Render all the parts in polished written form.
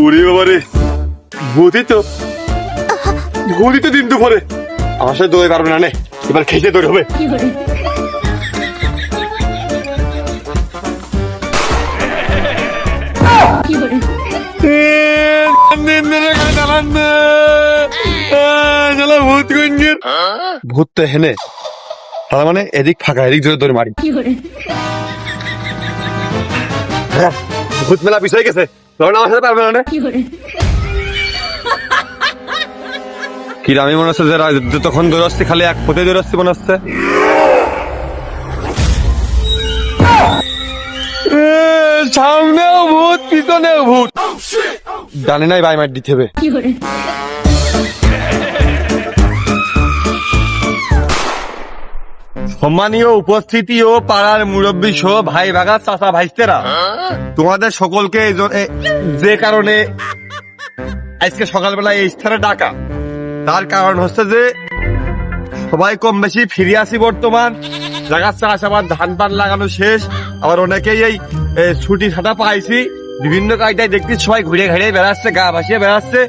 ওরে বাবারে, ভূতই তো দিন দুপুরে আমার সাথে দৌড়ে পারবে না, নে এবার খেতে দৌড় হবে। ভূত তো হেনে, তার মানে এদিক ফাঁকা, এদিক জোরে দৌড়ে মারি। ভূত মেলা বিষয় গেছে, তখন আমার সাথে পারবে না। কি আমি মনে হচ্ছে যে তখন দৌড়াচ্ছি, খালি এক পথে দৌড়াচ্ছি মনে হচ্ছে। সামনেও ভূত, পিছনেও ভূত, জানি নাই বাই মার দিতে হবে। সম্মানীয় উপস্থিতি ও পাড়ার মুরব্বী সহ ভাই ভাগা চাচা ভাইস্তেরা, তোমাদের সকলকে যে কারণে আজকে সকালবেলা এই স্থানে ডাকা, তার কারণ হচ্ছে যে সবাই কম বেশি ফিরে আসি। বর্তমান জায়গার চাষ আবার ধান পান লাগানো শেষ, আবার অনেকেই এই ছুটি ছাটা পাইছি, বিভিন্ন কায়দায় দেখছি সবাই ঘুরে ঘুরে বেড়াচ্ছে, গা ভাসিয়ে বেড়াচ্ছে,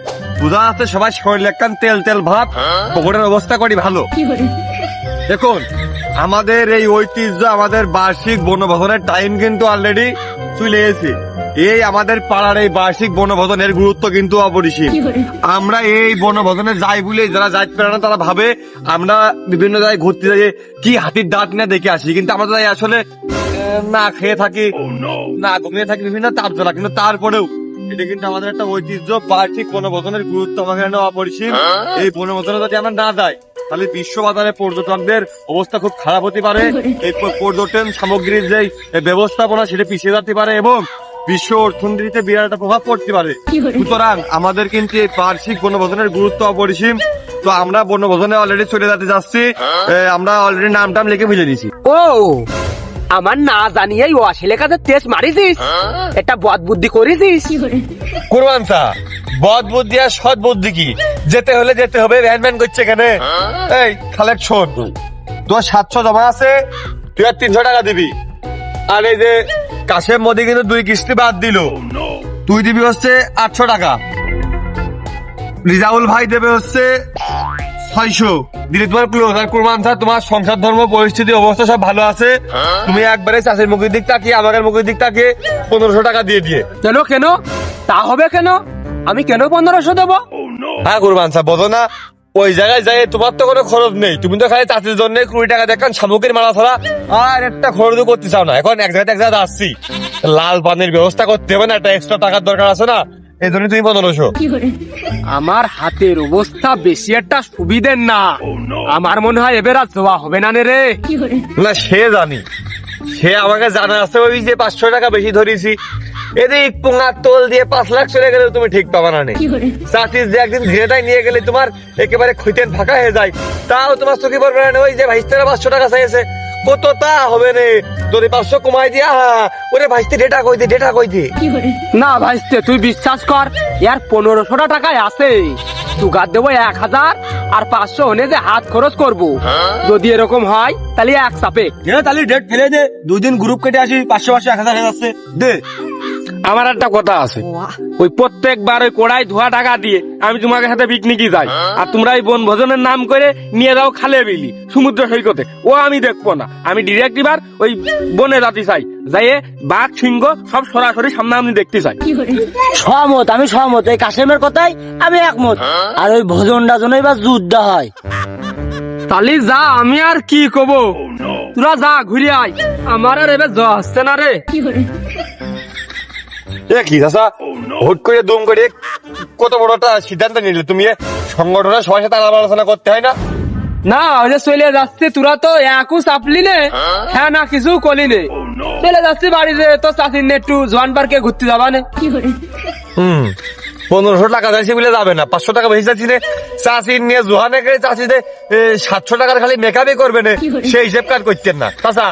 বোঝা যাচ্ছে সবাই শরীর একখান তেল তেল ভাব, পকেটের অবস্থা করি ভালো। দেখুন, আমাদের এই ঐতিহ্য, আমাদের বার্ষিক বনভোজনের টাইম কিন্তু অলরেডি চলে এসেছে। এই আমাদের পাড়ার এই বার্ষিক বনভোজনের গুরুত্ব কিন্তু অপরিসীম। আমরা এই বনভোজনে যাই বলে যারা যাইতে পারে না তারা ভাবে আমরা বিভিন্ন জায়গায় ঘুরতে যাই, কি হাতির দাঁত না দেখে আসি, কিন্তু আমরা যাই আসলে না খেয়ে থাকি, না ঘুমিয়ে থাকি, বিভিন্ন তাপ জ্বালা, কিন্তু তারপরেও এটা কিন্তু আমাদের একটা ঐতিহ্য। বার্ষিক বনভোজনের গুরুত্ব আমাদের অপরিসীম। এই বনভোজনে যদি আমরা না যাই তাহলে বিশ্ব বাজারে পর্যটকদের অবস্থা খুব খারাপ হতে পারে, এই পর্যটন সামগ্রীর যে ব্যবস্থাপনা সেটা পিছিয়ে যেতে পারে এবং বিশ্ব অর্থনীতিতে বিরাট একটা প্রভাব পড়তে পারে। সুতরাং আমাদের কিন্তু এই বার্ষিক বনভোজনের গুরুত্ব অপরিসীম। তো আমরা বনভোজনে অলরেডি চলে যেতে যাচ্ছি, আমরা অলরেডি নাম টাম লিখে ফেলে দিয়েছি। ও আমার না জানিয়েই ও আসলে কাছে টেস্ট মারিছিস, একটা বদ বুদ্ধি করেছিস। কুরবান চা, বদ বুদ্ধি আর সৎ বুদ্ধি কি? যেতে হলে যেতে হবে, ভ্যান ভ্যান করছে এখানে। এই খালেক শোন, তোর 700 জমা আছে, তুই আর 300 টাকা দিবি। আর এই যে কাশেম মোদি কিন্তু 2 কিস্তি বাদ দিল, তুই দিবি হচ্ছে 800 টাকা। রিজাউল ভাই দেবে হচ্ছে 600 দিলে তোমার ক্লোজ। আর কুরবান স্যার, তোমার সংসার ধর্ম পরিস্থিতি অবস্থা সব ভালো আছে, তুমি একবারে চাষের মুখের দিক তাকিয়ে আমাদের মুখের দিক তাকিয়ে 1500 টাকা দিয়ে দিয়ে। কেন কেন তা হবে কেন? আমি কেন 1500 দেবো? হ্যাঁ কুরবান স্যার, বোঝো না, ওই জায়গায় যাই তোমার তো কোনো খরচ নেই, তুমি তো খালি চাষের জন্য 20 টাকা দেখান সামগ্রীর মালা ধরা, আর একটা খরচ করতে চাও না। এখন এক জায়গায় আসছি, লাল পানির ব্যবস্থা করতে হবে না, একটা এক্সট্রা টাকার দরকার আছে না, এই জন্য তুমি 1500। আমার হাতের অবস্থা বেশি একটা সুবিধের না, আমার মনে হয় এবার আর জোয়া হবে না রে। না সে জানি, সে আমাকে জানা আছে, ওই যে 500 টাকা বেশি ধরেছি, এদিক পুঙ্গার তোল দিয়ে 5 লাখ চলে গেলে তুমি ঠিক পাবা না। চাষির যে একদিন ঘিরেটাই নিয়ে গেলে তোমার একেবারে খুঁতেন ফাঁকা হয়ে যায়, তাও তোমার চোখে পড়বে না। ওই যে ভাইস্তারা 500 টাকা চাইছে, কত তা হবে রে, তোর 500 কমাই দিয়া, ওরে ভাইস্তে ডেটা কই দে। না ভাইস্তে, তুই বিশ্বাস কর, ইয়ার 1500 টাকায় আছে, তুগার দেবো 1000, আর 500 হলে যে হাত খরচ করবো। যদি এরকম হয় তাহলে এক চাপে তাহলে ডেট ফেলে দে, 2 দিন গ্রুপ কেটে আসি, 500 1000 হয়ে যাচ্ছে দে। আমার একটা কথা আছে, ওই প্রত্যেকবার ওই কোড়াই ধোয়া টাকা দিয়ে আমি তোমাকে সাথে পিকনিকে যাই, আর তোমরা এই বনভোজনের নাম করে নিয়ে যাও খালে বিলি সমুদ্র সৈকতে, ও আমি দেখবো না। আমি ডিরেক্ট এবার ওই বনে যেতে চাই, যাইয়ে বাঘ সিংহ সব সরাসরি সামনে আমি দেখতে চাই। সহমত, আমি সহমত, এই কাশেমের কথাই আমি একমত। আর ওই ভোজনটা জন্য এবার যুদ্ধ হয়। তাহলে যা, আমি আর কি কব, তোরা যা ঘুরে আয়, আমার আর এবার যা আসছে না রে। কি চাচা, হুট করে দুম করে কত বড় একটা সিদ্ধান্ত নিলে তুমি? সংগঠনের সবার সাথে আলাপ আলোচনা করতে হয় না? না ওই যে চলে যাচ্ছে, তোরা তো একু চাপলি নে, হ্যাঁ না কিছু কলি নে, চলে যাচ্ছি বাড়িতে, তো চাষির নে একটু জোয়ান পার্কে ঘুরতে যাবা নে। 1500 টাকা চাইছি বলে যাবে না, 500 টাকা বেশি চাচ্ছি রে। চাষির নিয়ে জোহানে গেলে চাষিদের 700 টাকার খালি মেকআপই করবে না, সেই হিসেব কাজ করতেন না। চাচা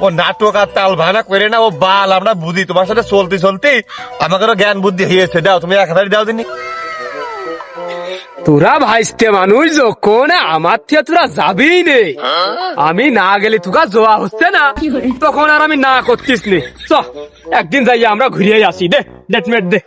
ও নাটক আর তাল ভাঙা করে না, ও বাল, আমরা বুঝি তোমার সাথে চলতে চলতে আমাদেরও জ্ঞান বুদ্ধি হয়েছে। দাও তুমি 1000 দাও দিনি। তোরা ভাইস্তে মানুষ যখন আমার থেকে তোরা যাবেই নে, আমি না গেলে তোকা জোয়া হচ্ছে না, তখন আর আমি না করতিস নে। চ একদিন যাই আমরা ঘুরিয়ে আসি, দে ডেটমেট দে।